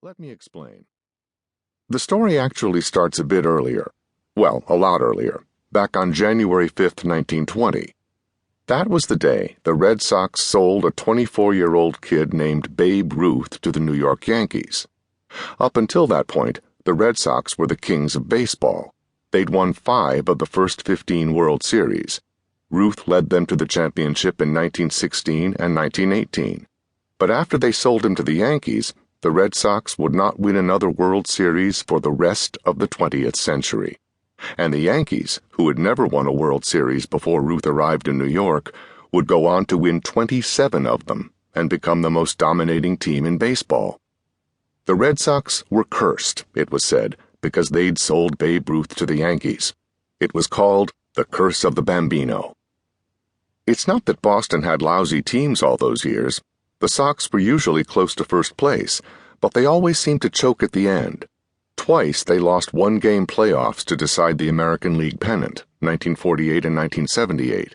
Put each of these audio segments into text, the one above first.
Let me explain. The story actually starts a bit earlier. Well, a lot earlier, back on January 5th, 1920. That was the day the Red Sox sold a 24-year-old kid named Babe Ruth to the New York Yankees. Up until that point, the Red Sox were the kings of baseball. They'd won 5 of the first 15 World Series. Ruth led them to the championship in 1916 and 1918. But after they sold him to the Yankees, the Red Sox would not win another World Series for the rest of the 20th century. And the Yankees, who had never won a World Series before Ruth arrived in New York, would go on to win 27 of them and become the most dominating team in baseball. The Red Sox were cursed, it was said, because they'd sold Babe Ruth to the Yankees. It was called the Curse of the Bambino. It's not that Boston had lousy teams all those years. The Sox were usually close to first place, but they always seemed to choke at the end. Twice they lost one-game playoffs to decide the American League pennant, 1948 and 1978.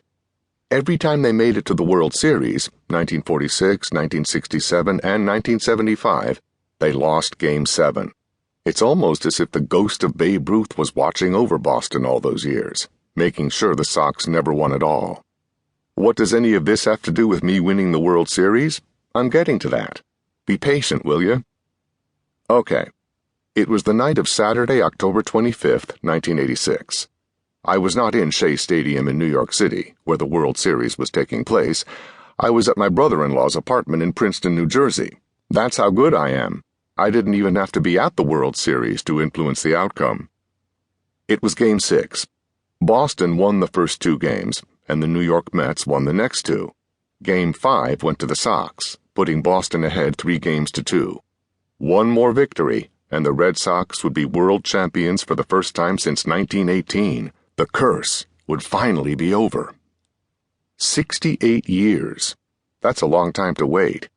Every time they made it to the World Series, 1946, 1967, and 1975, they lost Game 7. It's almost as if the ghost of Babe Ruth was watching over Boston all those years, making sure the Sox never won at all. What does any of this have to do with me winning the World Series? I'm getting to that. Be patient, will you? Okay. It was the night of Saturday, October 25th, 1986. I was not in Shea Stadium in New York City, where the World Series was taking place. I was at my brother-in-law's apartment in Princeton, New Jersey. That's how good I am. I didn't even have to be at the World Series to influence the outcome. It was Game 6. Boston won the first 2 games, and the New York Mets won the next 2. Game 5 went to the Sox, putting Boston ahead 3-2. One more victory, and the Red Sox would be world champions for the first time since 1918. The curse would finally be over. 68 years. That's a long time to wait.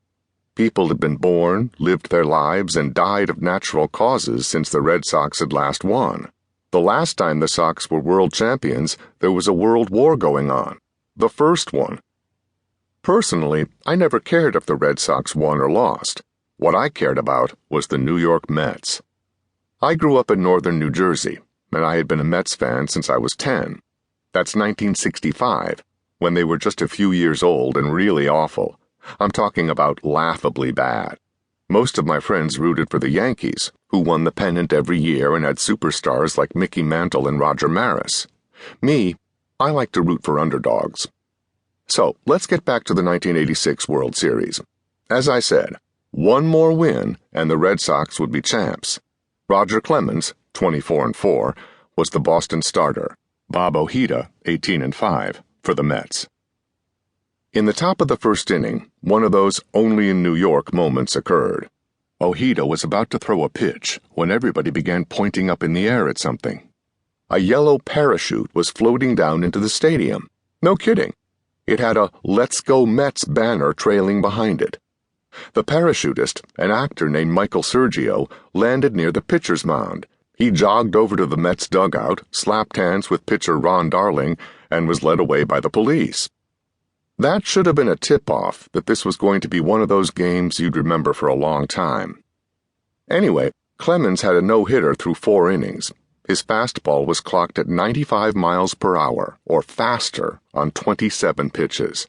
People had been born, lived their lives, and died of natural causes since the Red Sox had last won. The last time the Sox were world champions, there was a world war going on. The first one. Personally, I never cared if the Red Sox won or lost. What I cared about was the New York Mets. I grew up in northern New Jersey, and I had been a Mets fan since I was 10. That's 1965, when they were just a few years old and really awful. I'm talking about laughably bad. Most of my friends rooted for the Yankees, who won the pennant every year and had superstars like Mickey Mantle and Roger Maris. Me, I like to root for underdogs. So, let's get back to the 1986 World Series. As I said, one more win and the Red Sox would be champs. Roger Clemens, 24-4, was the Boston starter. Bob Ojeda, 18-5, for the Mets. In the top of the first inning, one of those only in New York moments occurred. Ojeda was about to throw a pitch when everybody began pointing up in the air at something. A yellow parachute was floating down into the stadium. No kidding. It had a "Let's Go Mets" banner trailing behind it. The parachutist, an actor named Michael Sergio, landed near the pitcher's mound. He jogged over to the Mets dugout, slapped hands with pitcher Ron Darling, and was led away by the police. That should have been a tip-off that this was going to be one of those games you'd remember for a long time. Anyway, Clemens had a no-hitter through 4 innings. His fastball was clocked at 95 miles per hour, or faster, on 27 pitches.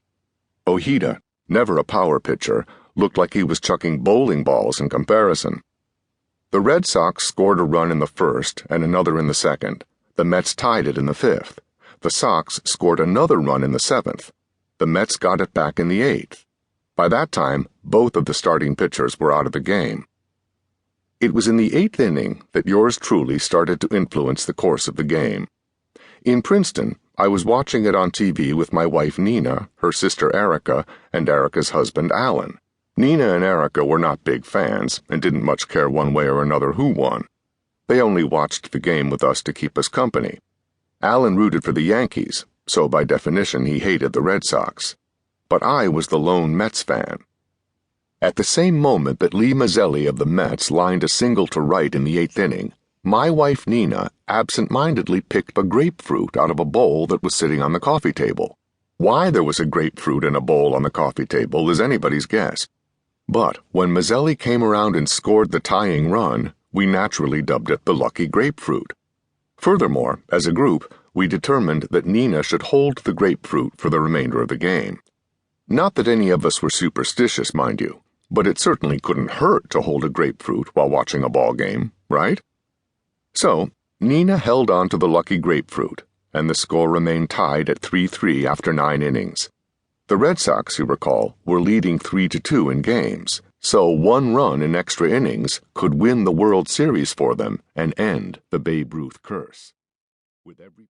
Ojeda, never a power pitcher, looked like he was chucking bowling balls in comparison. The Red Sox scored a run in the first and another in the second. The Mets tied it in the 5th. The Sox scored another run in the 7th. The Mets got it back in the 8th. By that time, both of the starting pitchers were out of the game. It was in the 8th inning that yours truly started to influence the course of the game. In Princeton, I was watching it on TV with my wife Nina, her sister Erica, and Erica's husband Alan. Nina and Erica were not big fans and didn't much care one way or another who won. They only watched the game with us to keep us company. Alan rooted for the Yankees, so by definition he hated the Red Sox. But I was the lone Mets fan. At the same moment that Lee Mazzelli of the Mets lined a single to right in the 8th inning, my wife Nina absent-mindedly picked a grapefruit out of a bowl that was sitting on the coffee table. Why there was a grapefruit in a bowl on the coffee table is anybody's guess. But when Mazzelli came around and scored the tying run, we naturally dubbed it the Lucky Grapefruit. Furthermore, as a group, we determined that Nina should hold the grapefruit for the remainder of the game. Not that any of us were superstitious, mind you, but it certainly couldn't hurt to hold a grapefruit while watching a ball game, right? So, Nina held on to the Lucky Grapefruit, and the score remained tied at 3-3 after 9 innings. The Red Sox, you recall, were leading 3-2 in games, so one run in extra innings could win the World Series for them and end the Babe Ruth curse. With every